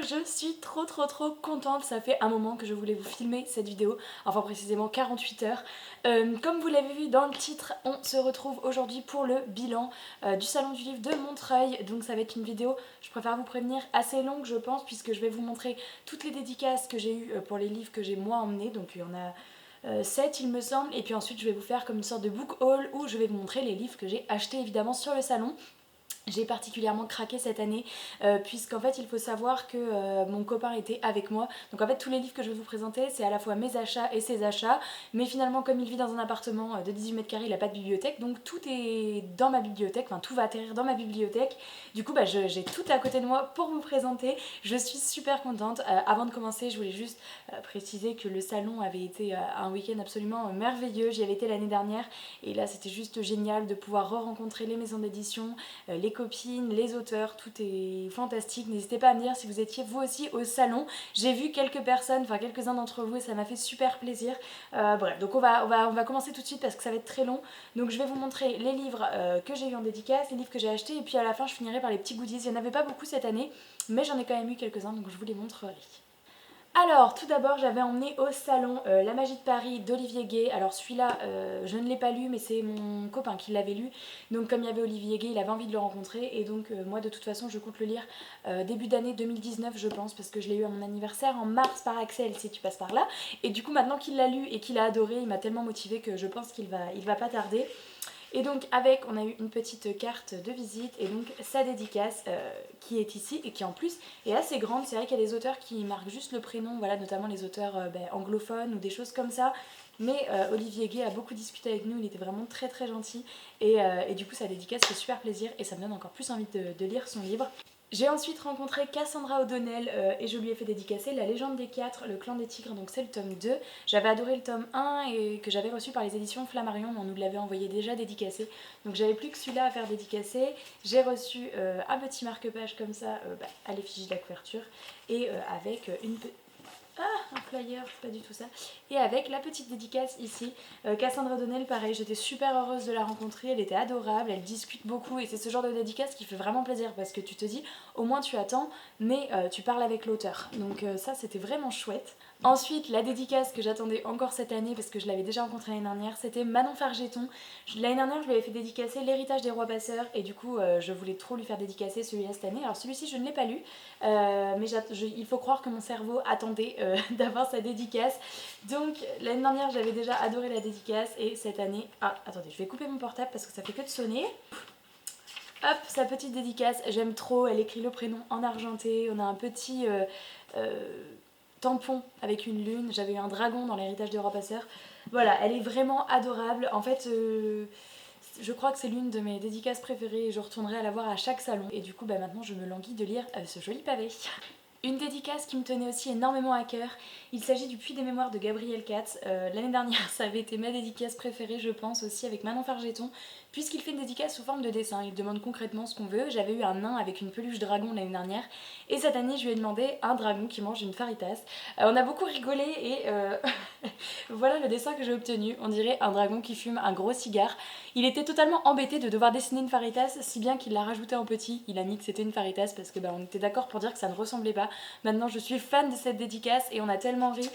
je suis trop contente, ça fait un moment que je voulais vous filmer cette vidéo, enfin précisément 48 heures. Comme vous l'avez vu dans le titre, on se retrouve aujourd'hui pour le bilan du salon du livre de Montreuil. Donc ça va être une vidéo, je préfère vous prévenir, assez longue je pense, puisque je vais vous montrer toutes les dédicaces que j'ai eues pour les livres que j'ai moi emmenés. Donc il y en a 7 il me semble, et puis ensuite je vais vous faire comme une sorte de book haul où je vais vous montrer les livres que j'ai achetés évidemment sur le salon. J'ai particulièrement craqué cette année puisqu'en fait il faut savoir que mon copain était avec moi. Donc en fait tous les livres que je vais vous présenter c'est à la fois mes achats et ses achats. Mais finalement comme il vit dans un appartement de 18 mètres carrés, il n'a pas de bibliothèque. Donc tout est dans ma bibliothèque, enfin tout va atterrir dans ma bibliothèque. Du coup j'ai tout à côté de moi pour vous présenter. Je suis super contente. Avant de commencer je voulais juste préciser que le salon avait été un week-end absolument merveilleux. J'y avais été l'année dernière et là c'était juste génial de pouvoir re-rencontrer les maisons d'édition, les copines, les auteurs, tout est fantastique. N'hésitez pas à me dire si vous étiez vous aussi au salon. J'ai vu quelques personnes, enfin quelques-uns d'entre vous et ça m'a fait super plaisir. Bref, donc on va commencer tout de suite parce que ça va être très long. Donc je vais vous montrer les livres que j'ai eu en dédicace, les livres que j'ai achetés et puis à la fin je finirai par les petits goodies. Il n'y en avait pas beaucoup cette année mais j'en ai quand même eu quelques-uns donc je vous les montrerai. Alors, tout d'abord, j'avais emmené au salon La Magie de Paris d'Olivier Gay. Alors celui-là, je ne l'ai pas lu, mais c'est mon copain qui l'avait lu. Donc comme il y avait Olivier Gay, il avait envie de le rencontrer. Et donc moi, de toute façon, je compte le lire début d'année 2019, je pense, parce que je l'ai eu à mon anniversaire en mars par Axel, si tu passes par là. Et du coup, maintenant qu'il l'a lu et qu'il a adoré, il m'a tellement motivée que je pense qu'il va pas tarder. Et donc avec, on a eu une petite carte de visite et donc sa dédicace qui est ici et qui en plus est assez grande. C'est vrai qu'il y a des auteurs qui marquent juste le prénom, voilà, notamment les auteurs anglophones ou des choses comme ça. Mais Olivier Gay a beaucoup discuté avec nous, il était vraiment très gentil et du coup sa dédicace fait super plaisir et ça me donne encore plus envie de lire son livre. J'ai ensuite rencontré Cassandra O'Donnell et je lui ai fait dédicacer La Légende des Quatre, le clan des tigres, donc c'est le tome 2. J'avais adoré le tome 1 et que j'avais reçu par les éditions Flammarion, mais on nous l'avait envoyé déjà dédicacé. Donc j'avais plus que celui-là à faire dédicacer. J'ai reçu un petit marque-page comme ça à l'effigie de la couverture et avec une un flyer, c'est pas du tout ça. Et avec la petite dédicace ici. Cassandra O'Donnell, pareil, j'étais super heureuse de la rencontrer, elle était adorable, elle discute beaucoup et c'est ce genre de dédicace qui fait vraiment plaisir parce que tu te dis, au moins tu attends, mais tu parles avec l'auteur. Donc ça, c'était vraiment chouette. Ensuite, la dédicace que j'attendais encore cette année parce que je l'avais déjà rencontrée l'année dernière, c'était Manon Fargeton. L'année dernière, je lui avais fait dédicacer L'Héritage des Rois Passeurs et du coup, je voulais trop lui faire dédicacer celui-là cette année. Alors celui-ci, je ne l'ai pas lu, mais il faut croire que mon cerveau attendait d'avoir sa dédicace. Donc l'année dernière, j'avais déjà adoré la dédicace et cette année... Ah, attendez, je vais couper mon portable parce que ça fait que de sonner. Hop, sa petite dédicace, j'aime trop, elle écrit le prénom en argenté, on a un petit tampon avec une lune, j'avais eu un dragon dans l'héritage des rois passeurs. Voilà, elle est vraiment adorable. En fait, je crois que c'est l'une de mes dédicaces préférées et je retournerai à la voir à chaque salon. Et du coup, maintenant, je me languis de lire ce joli pavé. Une dédicace qui me tenait aussi énormément à cœur, il s'agit du Puits des Mémoires de Gabriel Katz. L'année dernière, ça avait été ma dédicace préférée, je pense, aussi avec Manon Fargeton, puisqu'il fait une dédicace sous forme de dessin. Il demande concrètement ce qu'on veut. J'avais eu un nain avec une peluche dragon l'année dernière, et cette année, je lui ai demandé un dragon qui mange une faritas. On a beaucoup rigolé, et voilà le dessin que j'ai obtenu. On dirait un dragon qui fume un gros cigare. Il était totalement embêté de devoir dessiner une faritas, si bien qu'il l'a rajouté en petit. Il a mis que c'était une faritas parce que on était d'accord pour dire que ça ne ressemblait pas. Maintenant je suis fan de cette dédicace et on a tellement ri.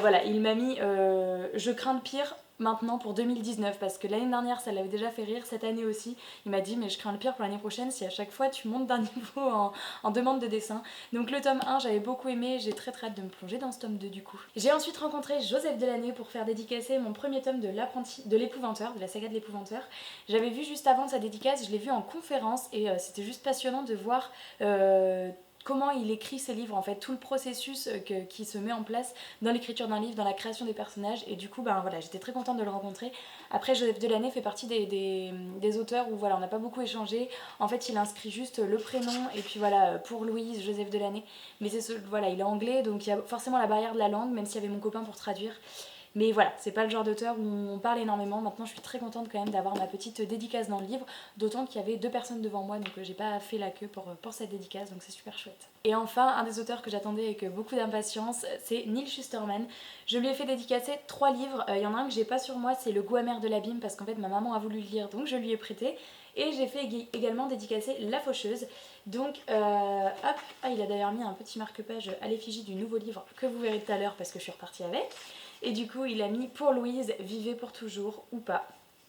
Voilà, il m'a mis je crains le pire maintenant pour 2019 parce que l'année dernière ça l'avait déjà fait rire, cette année aussi. Il m'a dit mais je crains le pire pour l'année prochaine si à chaque fois tu montes d'un niveau en demande de dessin. Donc le tome 1 j'avais beaucoup aimé, j'ai très hâte de me plonger dans ce tome 2 du coup. J'ai ensuite rencontré Joseph Delaney pour faire dédicacer mon premier tome de l'épouvanteur, de la saga de l'épouvanteur. J'avais vu juste avant sa dédicace, je l'ai vu en conférence et c'était juste passionnant de voir comment il écrit ses livres, en fait, tout le processus qui se met en place dans l'écriture d'un livre, dans la création des personnages, et du coup, voilà, j'étais très contente de le rencontrer. Après, Joseph Delaney fait partie des auteurs où voilà, on n'a pas beaucoup échangé. En fait, il inscrit juste le prénom, et puis voilà, pour Louise, Joseph Delaney. Mais voilà, il est anglais, donc il y a forcément la barrière de la langue, même s'il y avait mon copain pour traduire. Mais voilà, c'est pas le genre d'auteur où on parle énormément. Maintenant, je suis très contente quand même d'avoir ma petite dédicace dans le livre, d'autant qu'il y avait 2 personnes devant moi, donc j'ai pas fait la queue pour cette dédicace, donc c'est super chouette. Et enfin, un des auteurs que j'attendais avec beaucoup d'impatience, c'est Neal Shusterman. Je lui ai fait dédicacer 3 livres. Il y en a un que j'ai pas sur moi, c'est Le goût amer de l'abîme, parce qu'en fait ma maman a voulu le lire, donc je lui ai prêté. Et j'ai fait également dédicacer La Faucheuse. Donc hop, ah, il a d'ailleurs mis un petit marque-page à l'effigie du nouveau livre que vous verrez tout à l'heure parce que je suis repartie avec. Et du coup il a mis pour Louise, vivez pour toujours ou pas.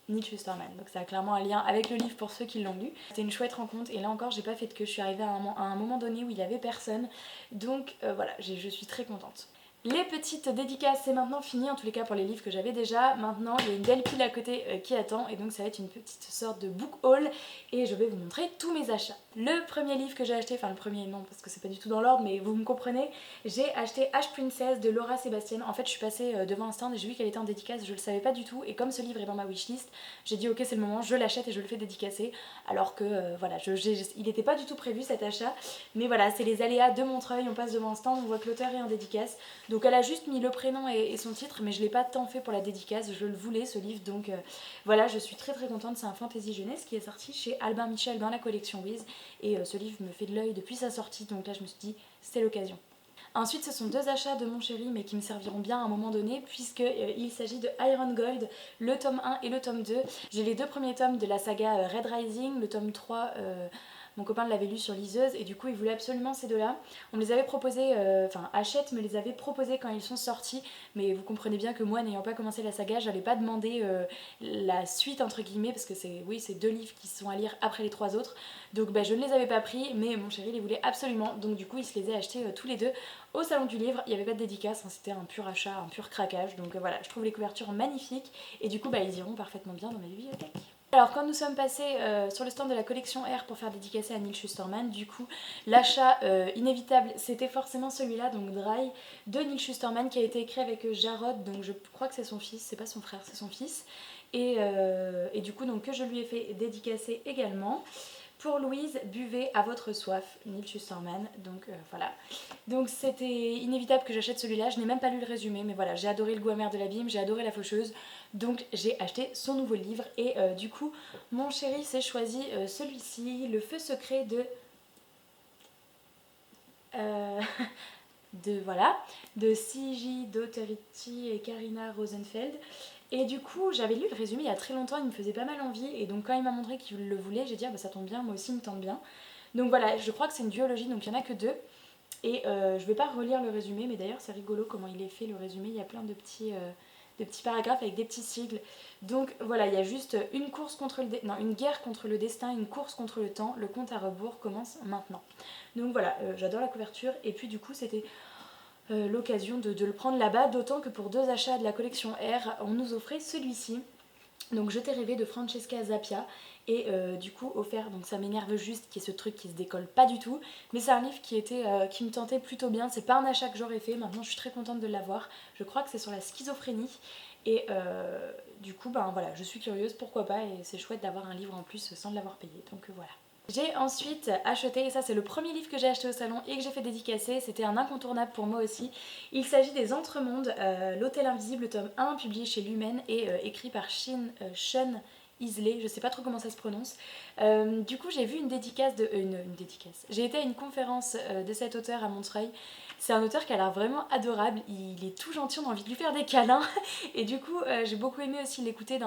Neil Shusterman, donc ça a clairement un lien avec le livre pour ceux qui l'ont lu. C'était une chouette rencontre et là encore j'ai pas fait de queue, je suis arrivée à un moment donné où il y avait personne, donc voilà, je suis très contente. Les petites dédicaces, c'est maintenant fini, en tous les cas pour les livres que j'avais déjà. Maintenant, il y a une belle pile à côté qui attend et donc ça va être une petite sorte de book haul et je vais vous montrer tous mes achats. Le premier livre que j'ai acheté, enfin le premier non parce que c'est pas du tout dans l'ordre mais vous me comprenez, j'ai acheté H Princess de Laura Sébastien. En fait je suis passée devant un stand et j'ai vu qu'elle était en dédicace, je le savais pas du tout et comme ce livre est dans ma wishlist, j'ai dit ok c'est le moment, je l'achète et je le fais dédicacer alors que voilà, il n'était pas du tout prévu cet achat mais voilà, c'est les aléas de Montreuil, on passe devant un stand, on voit que l'auteur est en dédicace. Donc elle a juste mis le prénom et son titre, mais je ne l'ai pas tant fait pour la dédicace, je le voulais ce livre, donc voilà, je suis très contente. C'est un fantasy jeunesse qui est sorti chez Albin Michel dans la collection Wiz, et ce livre me fait de l'œil depuis sa sortie, donc là je me suis dit c'était l'occasion. Ensuite ce sont deux achats de mon chéri mais qui me serviront bien à un moment donné puisque il s'agit de Iron Gold, le tome 1 et le tome 2. J'ai les deux premiers tomes de la saga Red Rising, le tome 3 mon copain l'avait lu sur liseuse et du coup il voulait absolument ces deux-là. On me les avait proposés, enfin Hachette me les avait proposés quand ils sont sortis, mais vous comprenez bien que moi n'ayant pas commencé la saga, j'allais pas demander la suite entre guillemets parce que c'est deux livres qui sont à lire après les trois autres. Donc je ne les avais pas pris, mais mon chéri les voulait absolument, donc du coup il se les a achetés tous les deux au salon du livre. Il n'y avait pas de dédicace, hein, c'était un pur achat, un pur craquage, donc voilà, je trouve les couvertures magnifiques et du coup ils iront parfaitement bien dans ma bibliothèque. Alors quand nous sommes passés sur le stand de la collection R pour faire dédicacer à Neil Shusterman, du coup l'achat inévitable c'était forcément celui-là, donc Dry de Neil Shusterman qui a été écrit avec Jarod, donc je crois que c'est son fils, c'est pas son frère, c'est son fils, et du coup donc que je lui ai fait dédicacer également. Pour Louise, buvez à votre soif, Neil Shusterman, donc voilà. Donc c'était inévitable que j'achète celui-là, je n'ai même pas lu le résumé, mais voilà, j'ai adoré Le goût amer de l'abîme, j'ai adoré La Faucheuse, donc j'ai acheté son nouveau livre et du coup, mon chéri s'est choisi celui-ci, Le feu secret de... de C.J. Doherty et Karina Rosenfeld. Et du coup, j'avais lu le résumé il y a très longtemps, il me faisait pas mal envie. Et donc, quand il m'a montré qu'il le voulait, j'ai dit ah bah ça tombe bien, moi aussi il me tente bien. Donc voilà, je crois que c'est une duologie, donc il n'y en a que deux. Et je vais pas relire le résumé, mais d'ailleurs c'est rigolo comment il est fait le résumé. Il y a plein de petits paragraphes avec des petits sigles. Donc voilà, il y a juste une course contre une guerre contre le destin, une course contre le temps. Le compte à rebours commence maintenant. Donc voilà, j'adore la couverture. Et puis du coup, c'était l'occasion de le prendre là-bas, d'autant que pour deux achats de la collection R, on nous offrait celui-ci. Donc Je t'ai rêvé de Francesca Zappia et du coup offert, donc ça m'énerve juste qui est ce truc qui se décolle pas du tout, mais c'est un livre qui me tentait plutôt bien. C'est pas un achat que j'aurais fait, maintenant je suis très contente de l'avoir. Je crois que c'est sur la schizophrénie et du coup voilà, je suis curieuse, pourquoi pas, et c'est chouette d'avoir un livre en plus sans l'avoir payé, donc voilà. J'ai ensuite acheté, et ça c'est le premier livre que j'ai acheté au salon et que j'ai fait dédicacer, c'était un incontournable pour moi aussi. Il s'agit des Entremondes, l'Hôtel Invisible, tome 1, publié chez Lumen et écrit par Sean Isley, je sais pas trop comment ça se prononce. Du coup j'ai vu une dédicace une dédicace. J'ai été à une conférence de cet auteur à Montreuil. C'est un auteur qui a l'air vraiment adorable, il est tout gentil, on a envie de lui faire des câlins. Et du coup j'ai beaucoup aimé aussi l'écouter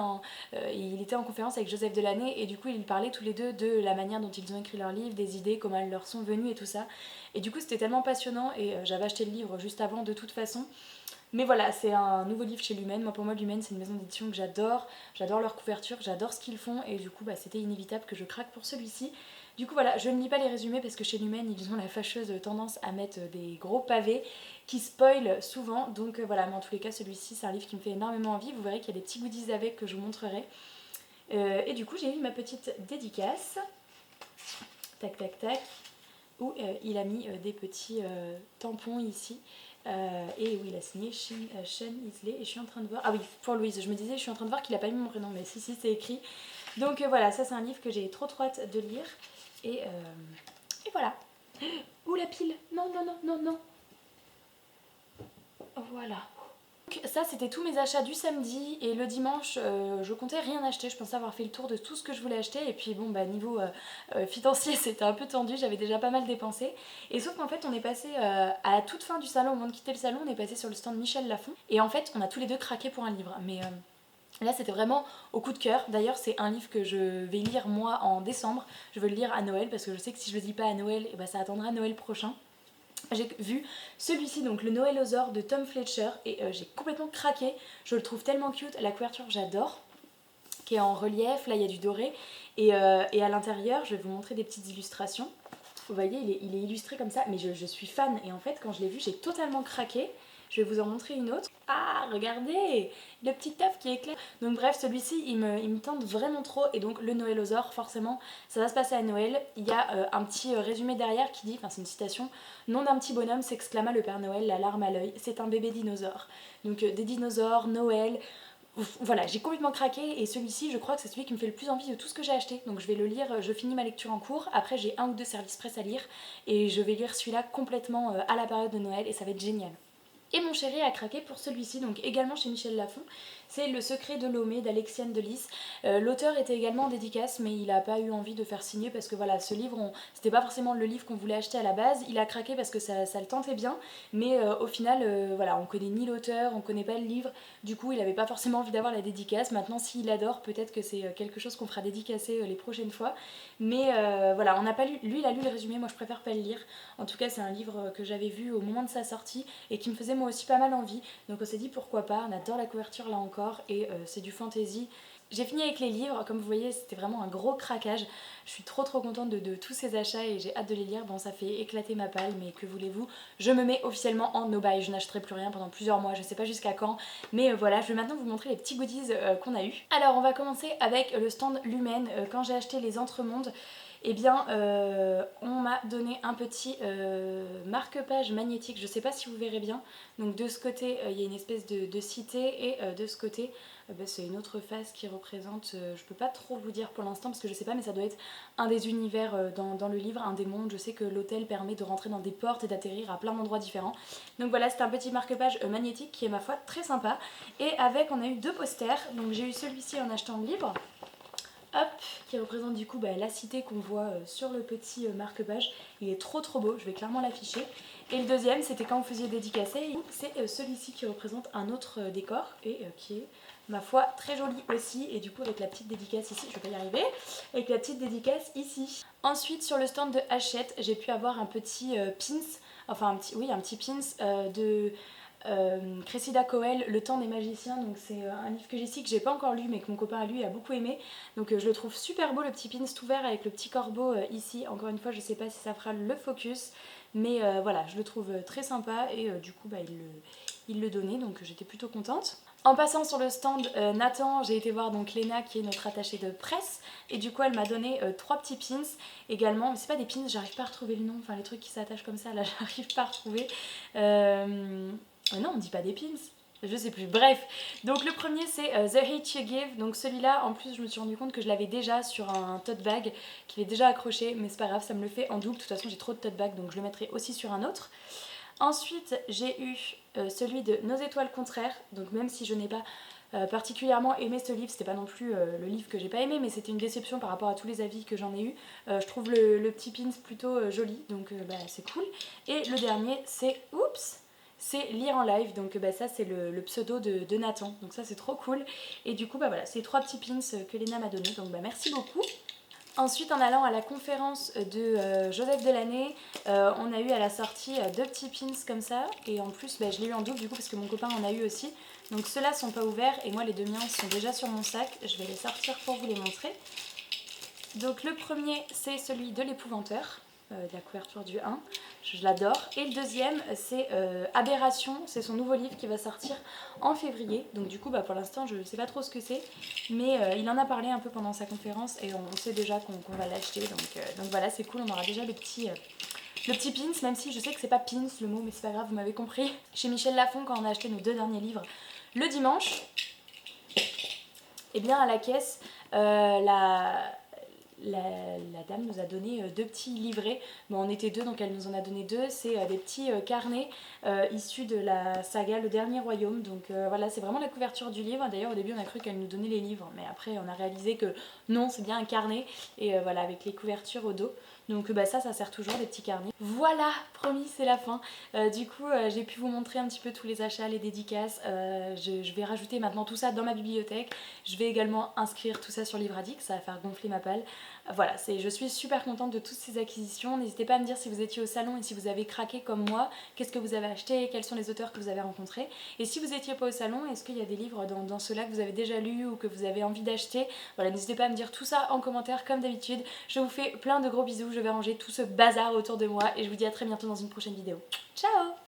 il était en conférence avec Joseph Delaney et du coup ils parlaient tous les deux de la manière dont ils ont écrit leurs livres, des idées, comment elles leur sont venues et tout ça. Et du coup c'était tellement passionnant et j'avais acheté le livre juste avant de toute façon. Mais voilà, c'est un nouveau livre chez Lumen. Moi pour moi Lumen c'est une maison d'édition que j'adore leur couverture, j'adore ce qu'ils font et du coup c'était inévitable que je craque pour celui-ci. Du coup voilà, je ne lis pas les résumés parce que chez Lumen ils ont la fâcheuse tendance à mettre des gros pavés qui spoilent souvent, donc voilà, mais en tous les cas celui-ci c'est un livre qui me fait énormément envie. Vous verrez qu'il y a des petits goodies avec que je vous montrerai. Et du coup j'ai eu ma petite dédicace, tac tac tac, où il a mis des petits tampons ici. Et où il a signé Sean Isley. Et je suis en train de voir, ah oui, pour Louise, je me disais je suis en train de voir qu'il a pas mis mon prénom, mais si c'est écrit. Donc voilà, ça c'est un livre que j'ai trop hâte de lire. Et voilà. Ouh la pile, non non non non non. Voilà. Donc ça c'était tous mes achats du samedi et le dimanche je comptais rien acheter, je pensais avoir fait le tour de tout ce que je voulais acheter et puis bon bah niveau financier c'était un peu tendu, j'avais déjà pas mal dépensé et sauf qu'en fait on est passé à la toute fin du salon, au moment de quitter le salon on est passé sur le stand Michel Lafon et en fait on a tous les deux craqué pour un livre mais Là c'était vraiment au coup de cœur. D'ailleurs c'est un livre que je vais lire moi en décembre. Je veux le lire à Noël parce que je sais que si je le lis pas à Noël, et bah, ça attendra Noël prochain. J'ai vu celui-ci, donc le Noëlosaure de Tom Fletcher, et j'ai complètement craqué. Je le trouve tellement cute, la couverture j'adore, qui est en relief, là il y a du doré, et à l'intérieur je vais vous montrer des petites illustrations. Vous voyez, il est illustré comme ça, mais je suis fan, et en fait quand je l'ai vu j'ai totalement craqué. Je vais vous en montrer une autre. Ah, regardez, le petit œuf qui éclaire. Donc bref, celui-ci, il me tente vraiment trop. Et donc le Noëlosaure, forcément, ça va se passer à Noël. Il y a un petit résumé derrière qui dit, enfin c'est une citation, nom d'un petit bonhomme s'exclama le Père Noël, la larme à l'œil. C'est un bébé dinosaure. Donc des dinosaures, Noël. Voilà, j'ai complètement craqué et celui-ci, je crois que c'est celui qui me fait le plus envie de tout ce que j'ai acheté. Donc je vais le lire, je finis ma lecture en cours. Après, j'ai un ou deux services presse à lire et je vais lire celui-là complètement à la période de Noël et ça va être génial. Et mon chéri a craqué pour celui-ci, donc également chez Michel Lafon. C'est Le secret de Lomé d'Alexiane Delis. L'auteur était également en dédicace, mais il n'a pas eu envie de faire signer parce que voilà, ce livre, c'était pas forcément le livre qu'on voulait acheter à la base. Il a craqué parce que ça le tentait bien, mais au final, voilà, on connaît ni l'auteur, on connaît pas le livre. Du coup, il avait pas forcément envie d'avoir la dédicace. Maintenant, s'il adore, peut-être que c'est quelque chose qu'on fera dédicacer les prochaines fois. Mais voilà, on n'a pas lu. Lui, il a lu le résumé. Moi, je préfère pas le lire. En tout cas, c'est un livre que j'avais vu au moment de sa sortie et qui me faisait moi aussi pas mal envie. Donc on s'est dit pourquoi pas. On adore la couverture là encore et c'est du fantasy. J'ai fini avec les livres, comme vous voyez c'était vraiment un gros craquage. Je suis trop contente de tous ces achats et j'ai hâte de les lire. Bon ça fait éclater ma palle mais que voulez-vous, je me mets officiellement en no-buy. Je n'achèterai plus rien pendant plusieurs mois, je sais pas jusqu'à quand. Mais voilà, je vais maintenant vous montrer les petits goodies qu'on a eu. Alors on va commencer avec le stand Lumen. Quand j'ai acheté les Entremondes, eh bien on m'a donné un petit marque-page magnétique, je sais pas si vous verrez bien. Donc de ce côté il y a une espèce de cité et de ce côté c'est une autre face qui représente, je peux pas trop vous dire pour l'instant parce que je sais pas, mais ça doit être un des univers dans le livre, un des mondes. Je sais que l'hôtel permet de rentrer dans des portes et d'atterrir à plein d'endroits différents. Donc voilà, c'est un petit marque-page magnétique qui est ma foi très sympa. Et avec on a eu deux posters, donc j'ai eu celui-ci en achetant le livre. Hop, qui représente du coup la cité qu'on voit sur le petit marque-page. Il est trop beau, je vais clairement l'afficher. Et le deuxième, c'était quand vous faisiez dédicacer. C'est celui-ci qui représente un autre décor et qui est, ma foi, très joli aussi. Et du coup, avec la petite dédicace ici, je vais pas y arriver, avec la petite dédicace ici. Ensuite, sur le stand de Hachette, j'ai pu avoir un petit pins, enfin un petit pins de Cressida Cowell, Le temps des magiciens. Donc c'est un livre que j'ai ici que j'ai pas encore lu mais que mon copain a lu et a beaucoup aimé. Donc je le trouve super beau, le petit pins tout vert avec le petit corbeau ici. Encore une fois je sais pas si ça fera le focus, mais voilà, je le trouve très sympa et du coup il le donnait, donc j'étais plutôt contente. En passant sur le stand Nathan, j'ai été voir donc Léna qui est notre attachée de presse et du coup elle m'a donné trois petits pins également, mais c'est pas des pins, j'arrive pas à retrouver le nom, enfin les trucs qui s'attachent comme ça là j'arrive pas à retrouver. Non, on dit pas des pins, je sais plus. Bref, donc le premier c'est The Hate You Give. Donc celui-là, en plus, je me suis rendu compte que je l'avais déjà sur un tote bag qui est déjà accroché, mais c'est pas grave, ça me le fait en double. De toute façon, j'ai trop de tote bag donc je le mettrai aussi sur un autre. Ensuite, j'ai eu celui de Nos étoiles contraires. Donc même si je n'ai pas particulièrement aimé ce livre, c'était pas non plus le livre que j'ai pas aimé, mais c'était une déception par rapport à tous les avis que j'en ai eu. Je trouve le petit pins plutôt joli, donc c'est cool. Et le dernier, c'est c'est Lire en live, donc ça c'est le pseudo de Nathan, donc ça c'est trop cool. Et du coup voilà, c'est trois petits pins que Léna m'a donné, donc merci beaucoup. Ensuite, en allant à la conférence de Joseph Delaney, on a eu à la sortie deux petits pins comme ça. Et en plus, je l'ai eu en double du coup parce que mon copain en a eu aussi. Donc ceux-là sont pas ouverts et moi les deux miens sont déjà sur mon sac. Je vais les sortir pour vous les montrer. Donc le premier, c'est celui de l'épouvanteur, de la couverture du 1. Je l'adore. Et le deuxième, c'est Aberration. C'est son nouveau livre qui va sortir en février. Donc du coup, pour l'instant, je ne sais pas trop ce que c'est. Mais il en a parlé un peu pendant sa conférence et on sait déjà qu'on va l'acheter. Donc voilà, c'est cool. On aura déjà le petit pins, même si je sais que c'est pas pins le mot, mais c'est pas grave, vous m'avez compris. Chez Michel Lafon, quand on a acheté nos deux derniers livres le dimanche, et bien à la caisse, la dame nous a donné deux petits livrets. Bon, on était deux, donc elle nous en a donné deux. C'est des petits carnets issus de la saga Le Dernier Royaume. Donc voilà, c'est vraiment la couverture du livre. D'ailleurs, au début, on a cru qu'elle nous donnait les livres, mais après, on a réalisé que non, c'est bien un carnet. Et voilà, avec les couvertures au dos. Donc ça sert toujours, les petits carnets. Voilà, promis, c'est la fin. Du coup, j'ai pu vous montrer un petit peu tous les achats, les dédicaces. Je vais rajouter maintenant tout ça dans ma bibliothèque. Je vais également inscrire tout ça sur Livradic, ça va faire gonfler ma palle. Voilà, je suis super contente de toutes ces acquisitions. N'hésitez pas à me dire si vous étiez au salon et si vous avez craqué comme moi, qu'est-ce que vous avez acheté, quels sont les auteurs que vous avez rencontrés. Et si vous n'étiez pas au salon, est-ce qu'il y a des livres dans ceux-là que vous avez déjà lus ou que vous avez envie d'acheter? Voilà, n'hésitez pas à me dire tout ça en commentaire comme d'habitude. Je vous fais plein de gros bisous, je vais ranger tout ce bazar autour de moi et je vous dis à très bientôt dans une prochaine vidéo. Ciao!